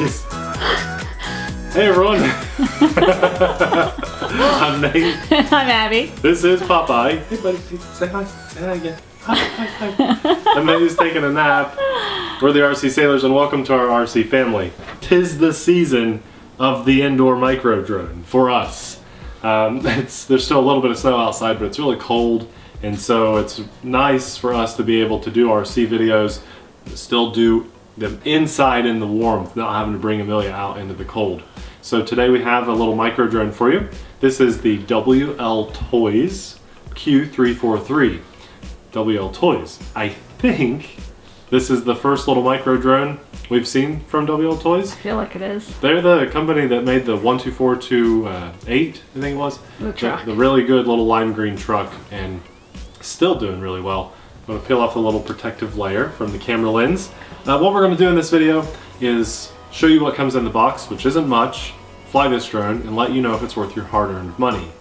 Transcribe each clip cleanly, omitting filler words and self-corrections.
Jeez. Hey everyone. I'm Nate. I'm Abby. This is Popeye. Hey buddy, say hi. Say hi again. Hi. And Nate's taking a nap. We're the TheRcSaylors and welcome to our RC family. 'Tis the season of the indoor micro drone for us. There's still a little bit of snow outside, but it's really cold. And so it's nice for us to be able to do RC videos, still do them inside in the warmth, not having to bring Amelia out into the cold. So today we have a little micro drone for you. This is the WLtoys Q343. WLtoys. I think this is the first little micro drone we've seen from WLtoys. I feel like it is. They're the company that made the 12428, I think it was. The truck. The really good little lime green truck, and still doing really well. I'm going to peel off the little protective layer from the camera lens. What we're going to do in this video is show you what comes in the box, which isn't much, fly this drone, and let you know if it's worth your hard-earned money.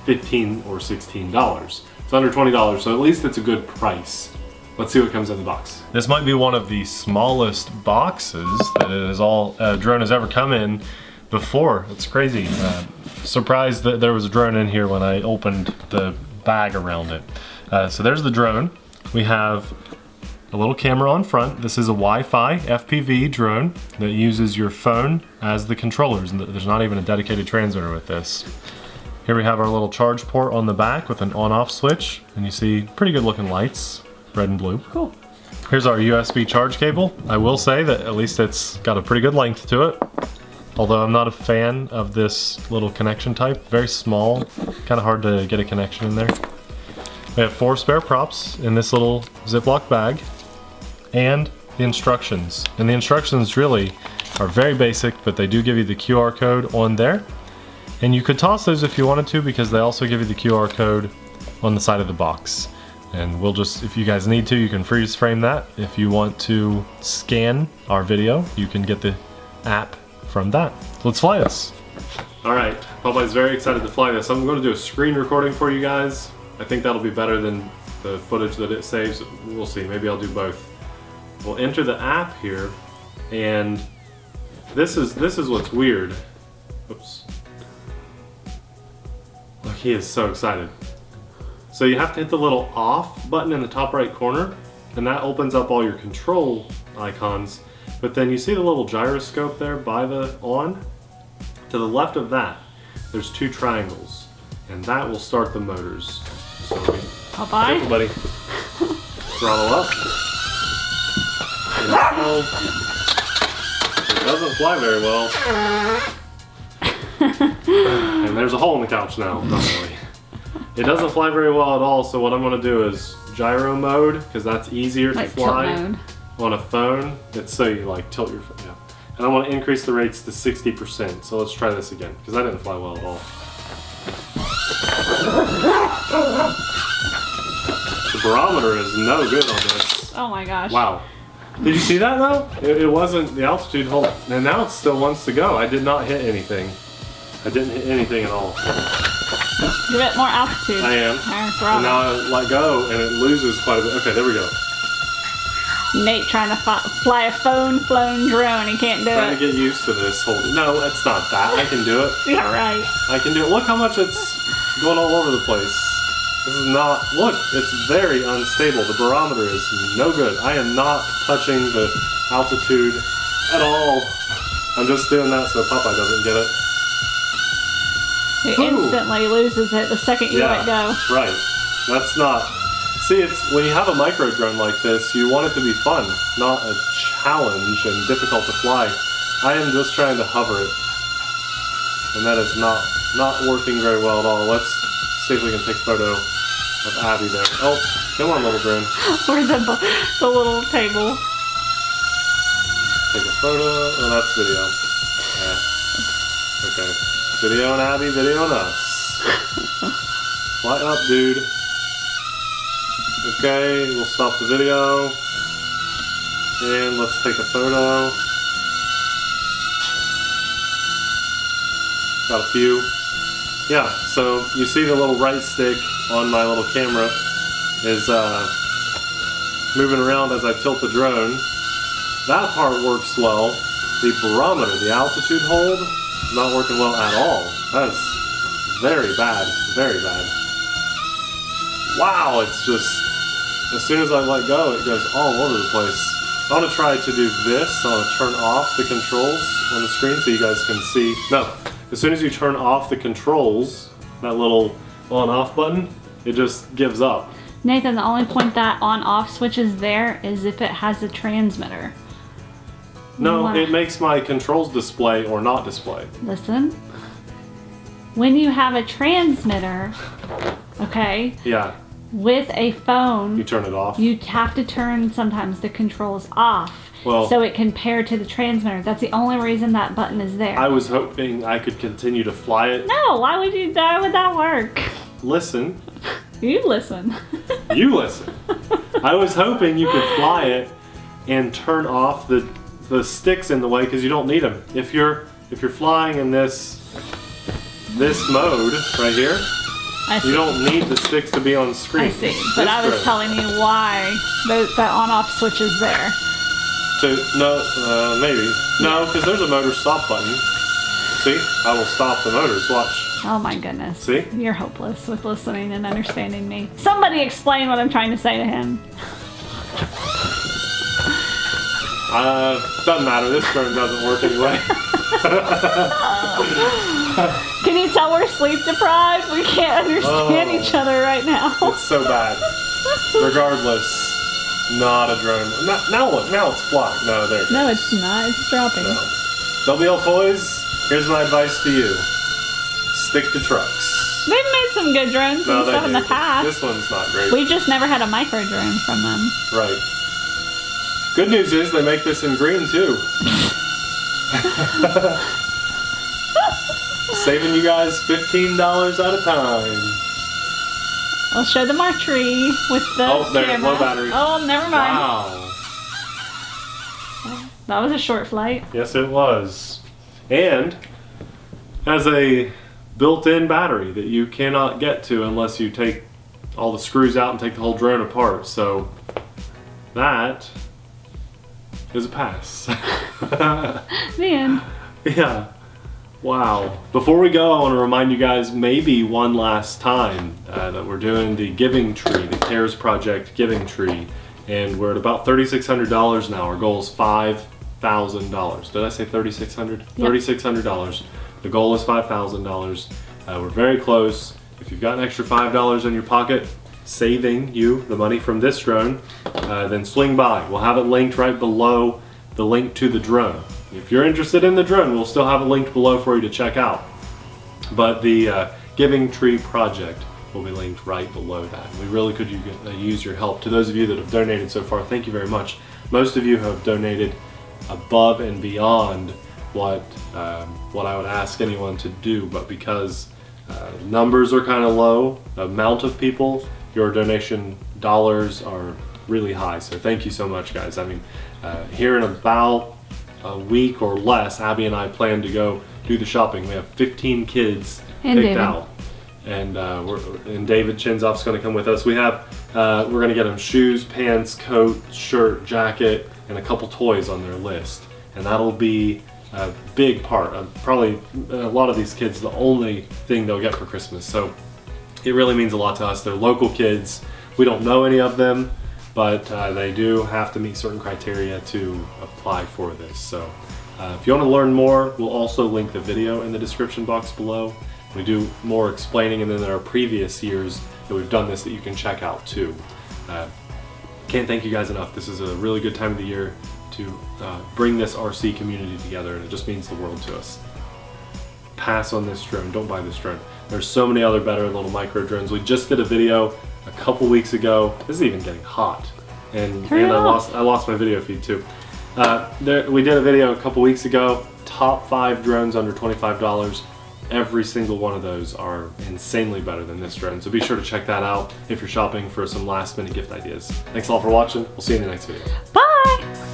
$15 or $16. It's under $20, so at least it's a good price. Let's see what comes in the box. This might be one of the smallest boxes that a drone has ever come in before. It's crazy. Surprised that there was a drone in here when I opened the bag around it. So there's the drone. We have a little camera on front. This is a Wi-Fi FPV drone that uses your phone as the controllers. And there's not even a dedicated transmitter with this. Here we have our little charge port on the back with an on-off switch. And you see pretty good looking lights, red and blue. Cool. Here's our USB charge cable. I will say that at least it's got a pretty good length to it. Although I'm not a fan of this little connection type. Very small, kind of hard to get a connection in there. We have 4 spare props in this little Ziploc bag. And the instructions. And the instructions really are very basic, but they do give you the QR code on there. And you could toss those if you wanted to, because they also give you the QR code on the side of the box. And we'll just, if you guys need to, you can freeze frame that. If you want to scan our video, you can get the app from that. Let's fly this. All right, Popeye's very excited to fly this. I'm going to do a screen recording for you guys. I think that'll be better than the footage that it saves. We'll see, maybe I'll do both. We'll enter the app here, and this is what's weird. Oops. Look, he is so excited. So you have to hit the little off button in the top right corner, and that opens up all your control icons. But then you see the little gyroscope there by the on? To the left of that, there's 2 triangles, and that will start the motors. So Popeye? careful, buddy. Throttle up. It doesn't fly very well. And there's a hole in the couch now. Not really. It doesn't fly very well at all, so what I'm going to do is gyro mode, because that's easier to fly on a phone. It's so you like tilt your phone. Yeah. And I want to increase the rates to 60%. So let's try this again, because that didn't fly well at all. The barometer is no good on this. Oh my gosh. Wow. Did you see that though? It wasn't the altitude hold. And now it still wants to go. I did not hit anything. I didn't hit anything at all. Give it more altitude. I am. And now I let go and it loses quite a bit. Okay, there we go. Nate trying to fly a phone-flown drone. He can't do it. Trying to get used to this holding. No, it's not that. I can do it. Yeah, right. I can do it. Look how much it's going all over the place. This is not, look, it's very unstable. The barometer is no good. I am not touching the altitude at all. I'm just doing that so Popeye doesn't get it. It instantly loses it the second you let go. Right. That's not, see, it's when you have a micro drone like this, you want it to be fun, not a challenge and difficult to fly. I am just trying to hover it. And that is not working very well at all. Let's see if we can take a photo of Abby there. Oh, come on, little drone. Where's the little table? Take a photo. Oh, that's video. Yeah. Okay. Video on Abby, video on us. Fly up, dude. Okay, we'll stop the video. And let's take a photo. Got a few. Yeah, so you see the little right stick on my little camera is moving around as I tilt the drone. That part works well. The barometer, the altitude hold, not working well at all. That is very bad, very bad. Wow, it's just, as soon as I let go, it goes all over the place. I want to try to do this. I want to turn off the controls on the screen so you guys can see. No, as soon as you turn off the controls, that little on-off button, it just gives up. Nathan, the only point that on-off switch is there is if it has a transmitter. No, it makes my controls display or not display. Listen. When you have a transmitter, okay? Yeah. With a phone, You turn it off? you have to turn sometimes the controls off Well, so it can pair to the transmitter. That's the only reason that button is there. I was hoping I could continue to fly it. No, why would that work? Listen. You listen. You listen. I was hoping you could fly it and turn off the sticks in the way because you don't need them. If you're flying in this mode right here, you don't need the sticks to be on screen. I see, but I was telling you why that on-off switch is there. Maybe. No, because there's a motor stop button. See? I will stop the motors. Watch. Oh my goodness. See? You're hopeless with listening and understanding me. Somebody explain what I'm trying to say to him. Doesn't matter. This drone doesn't work anyway. Can you tell we're sleep deprived? We can't understand each other right now. It's so bad. Regardless, not a drone. Now look, now it's flying. No, there it goes. No, it's not. It's dropping. No. WLtoys, here's my advice to you. Stick to trucks. They've made some good drones and stuff in the past. This one's not great. We've just never had a micro drone from them. Right. Good news is they make this in green too. Saving you guys $15 at a time. I'll show them our tree with the camera. Low battery. Oh, never mind. Wow. That was a short flight. Yes, it was. And has a built-in battery that you cannot get to unless you take all the screws out and take the whole drone apart. So that is a pass. The end. Yeah. Wow. Before we go, I want to remind you guys maybe one last time that we're doing the Giving Tree, the CARES Project Giving Tree, and we're at about $3,600 now. Our goal is $5,000. Did I say $3,600? Yep. $3,600. The goal is $5,000. We're very close. If you've got an extra $5 in your pocket, saving you the money from this drone, then swing by. We'll have it linked right below the link to the drone. If you're interested in the drone, we'll still have it linked below for you to check out. But the Giving Tree project will be linked right below that. We really could use your help. To those of you that have donated so far, thank you very much. Most of you have donated above and beyond what I would ask anyone to do, but because numbers are kind of low, the amount of people, your donation dollars are really high. So thank you so much, guys. I mean, here in about a week or less, Abby and I plan to go do the shopping. We have 15 kids picked out, and David Chinzoff's going to come with us. We're going to get them shoes, pants, coat, shirt, jacket, and a couple toys on their list, and that'll be a big part of probably a lot of these kids, the only thing they'll get for Christmas. So it really means a lot to us. They're local kids. We don't know any of them, but they do have to meet certain criteria to apply for this. So if you want to learn more, we'll also link the video in the description box below. We do more explaining, and then there are previous years that we've done this that you can check out too. Can't thank you guys enough. This is a really good time of the year to bring this RC community together, and it just means the world to us. Pass on this drone. Don't buy this drone. There's so many other better little micro drones. We just did a video a couple weeks ago. This is even getting hot, and I lost my video feed too. We did a video a couple weeks ago. Top 5 drones under $25. Every single one of those are insanely better than this drone. So be sure to check that out if you're shopping for some last minute gift ideas. Thanks all for watching. We'll see you in the next video. Bye.